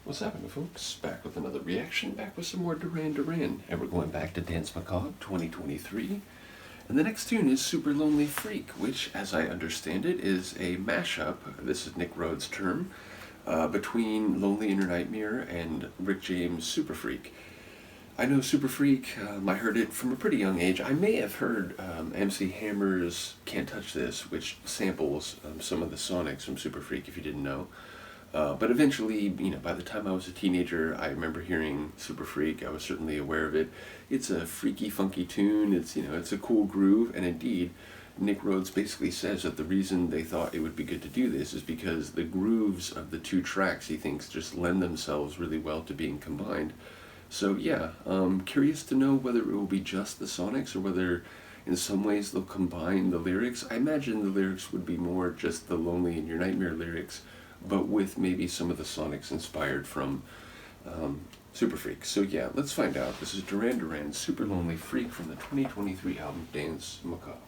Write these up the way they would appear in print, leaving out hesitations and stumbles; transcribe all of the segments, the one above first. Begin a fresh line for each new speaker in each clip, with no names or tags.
What's happening, folks? Back with another reaction, back with some more Duran Duran. And we're going back to Danse Macabre 2023. And the next tune is Super Lonely Freak, which, as I understand it, is a mashup, this is Nick Rhodes' term, between Lonely in Your Nightmare and Rick James' Super Freak. I know Super Freak, I heard it from a pretty young age. I may have heard MC Hammer's Can't Touch This, which samples some of the sonics from Super Freak, if you didn't know. But eventually, by the time I was a teenager, I remember hearing Super Freak. I was certainly aware of it. It's a freaky, funky tune. It's a cool groove. And indeed, Nick Rhodes basically says that the reason they thought it would be good to do this is because the grooves of the two tracks, he thinks, just lend themselves really well to being combined. So yeah, curious to know whether it will be just the sonics or whether in some ways they'll combine the lyrics. I imagine the lyrics would be more just the Lonely in Your Nightmare lyrics, but with maybe some of the sonics inspired from Super Freak. So yeah, let's find out. This is Duran Duran's Super Lonely Freak from the 2023 album Danse Macabre.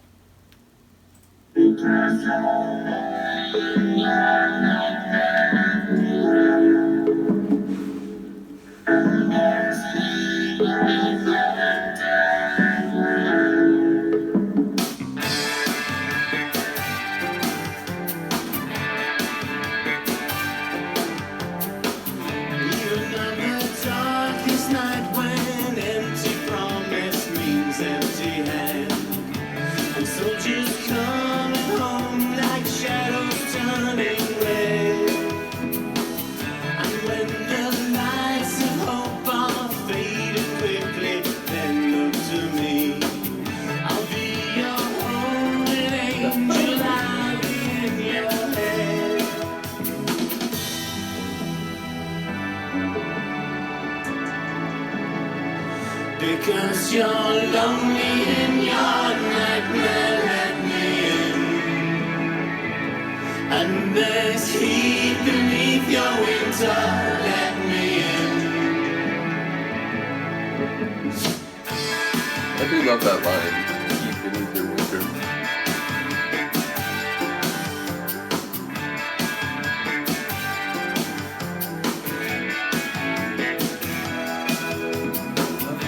Because you're lonely in your nightmare, let me in. And there's heat beneath your winter, let me in.
I do love that line, heat beneath your winter.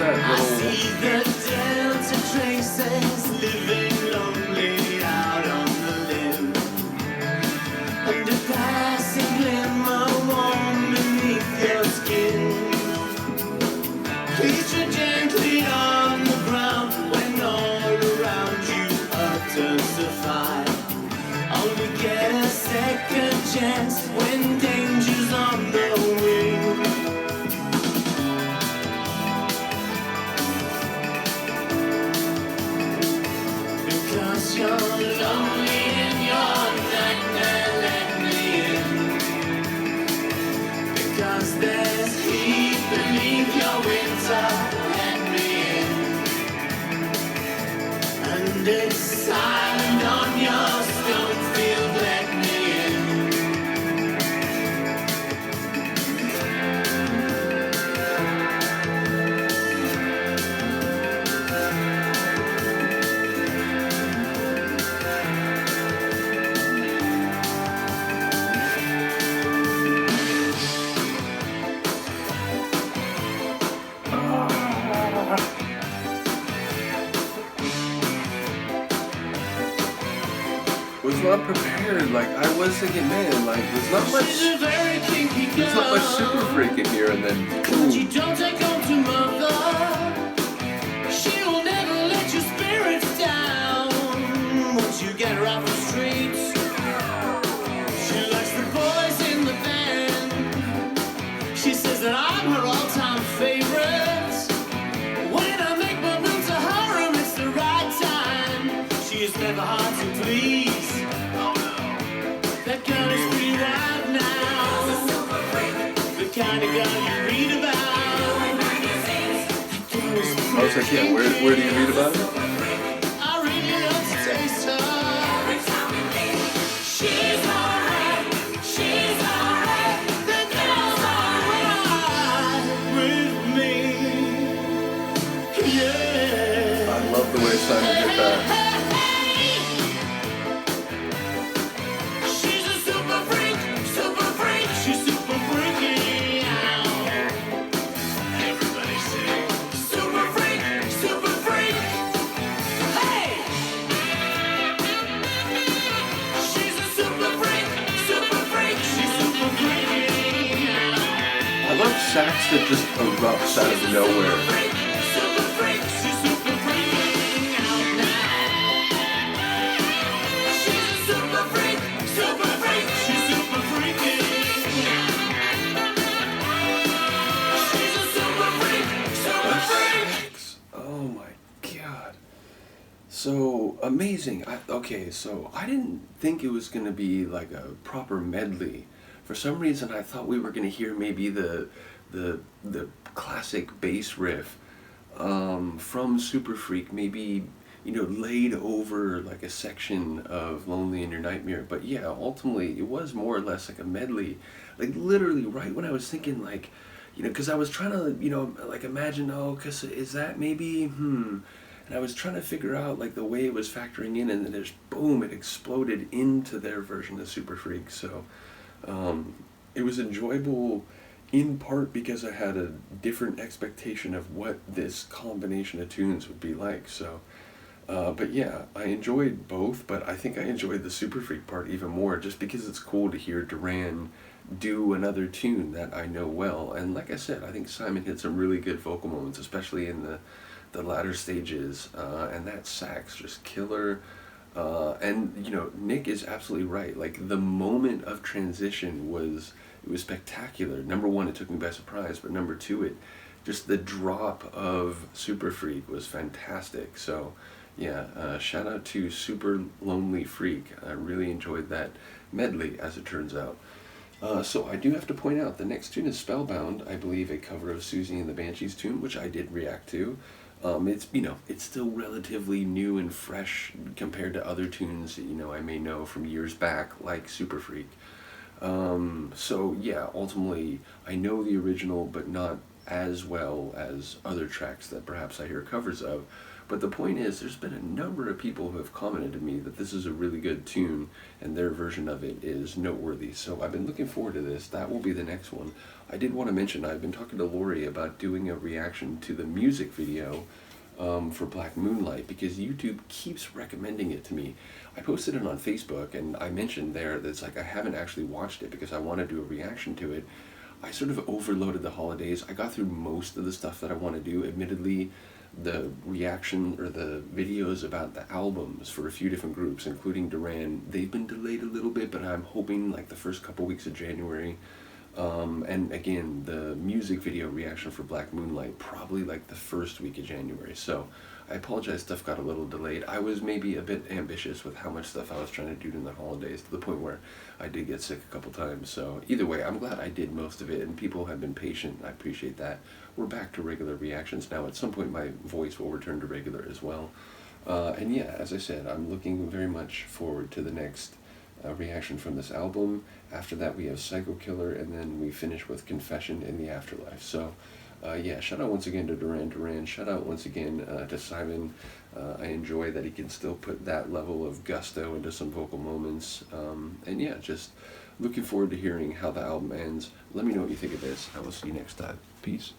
I see the delta traces living lonely out on the limb, and a passing glimmer warm beneath your skin. Please tread gently on the ground when all around you turns to fire. Only get a second chance when danger's on the wing. You're lonely in your nightmare, let me in. Because there's heat beneath your winter, let me in. And it's silent on your stone field, let me in.
Was not prepared. Like I was thinking, man, like there's not much Super Freak in here, and then boom.
You don't take on to mother. She will never let your spirits down. Once you get her off the streets, she likes the boys in the band. She says that I'm her all-time favorite. When I make my move to her room, it's the right time. She is never hard to please. That girl is pretty right now. The kind of girl you read about.
I was like, yeah, where do you read about it?
I really love to taste her. She's alright. She's alright. The girl's alright with me. Yeah.
I love the way Simon did that.
She's a super freak, super freak. She's super freaky.
love sax that just erupts out of nowhere.
Super freak, she's super freaking out now. She's a super freak, she's super freaking out. She's a super freak.
Oh my god. So amazing. Okay, so I didn't think it was going to be like a proper medley. For some reason I thought we were going to hear maybe the classic bass riff from Super Freak, maybe, you know, laid over like a section of Lonely in Your Nightmare. But yeah, ultimately it was more or less like a medley. Like literally right when I was thinking, like, you know, because I was trying to, you know, like imagine, oh, because is that maybe, and I was trying to figure out like the way it was factoring in, and then there's boom, it exploded into their version of Super Freak. So it was enjoyable in part because I had a different expectation of what this combination of tunes would be like. So, but yeah, I enjoyed both, but I think I enjoyed the Super Freak part even more just because it's cool to hear Duran do another tune that I know well. And like I said, I think Simon hit some really good vocal moments, especially in the latter stages, and that sax just killer. And you know, Nick is absolutely right. Like the moment of transition was spectacular. Number one, it took me by surprise, but number two, it just the drop of Super Freak was fantastic. So yeah, shout out to Super Lonely Freak. I really enjoyed that medley, as it turns out. So I do have to point out the next tune is Spellbound, I believe a cover of Susie and the Banshees tune, which I did react to. It's, you know, it's still relatively new and fresh compared to other tunes that, you know, I may know from years back, like Super Freak. So yeah, ultimately I know the original, but not as well as other tracks that perhaps I hear covers of. But the point is, there's been a number of people who have commented to me that this is a really good tune and their version of it is noteworthy. So I've been looking forward to this. That will be the next one. I did want to mention, I've been talking to Lori about doing a reaction to the music video for Black Moonlight, because YouTube keeps recommending it to me. I posted it on Facebook and I mentioned there that it's like I haven't actually watched it because I want to do a reaction to it. I sort of overloaded the holidays. I got through most of the stuff that I want to do. Admittedly, the reaction or the videos about the albums for a few different groups, including Duran, they've been delayed a little bit, but I'm hoping like the first couple weeks of January. And again, the music video reaction for Black Moonlight, probably like the first week of January. So I apologize, stuff got a little delayed. I was maybe a bit ambitious with how much stuff I was trying to do in the holidays, to the point where I did get sick a couple times. So either way, I'm glad I did most of it, and people have been patient. I appreciate that. We're back to regular reactions now. At some point, my voice will return to regular as well. And yeah, as I said, I'm looking very much forward to the next reaction from this album. After that, we have Psycho Killer, and then we finish with Confession in the Afterlife. So yeah, shout out once again to Duran Duran. Shout out once again to Simon. I enjoy that he can still put that level of gusto into some vocal moments. And yeah, just looking forward to hearing how the album ends. Let me know what you think of this. I will see you next time. Peace.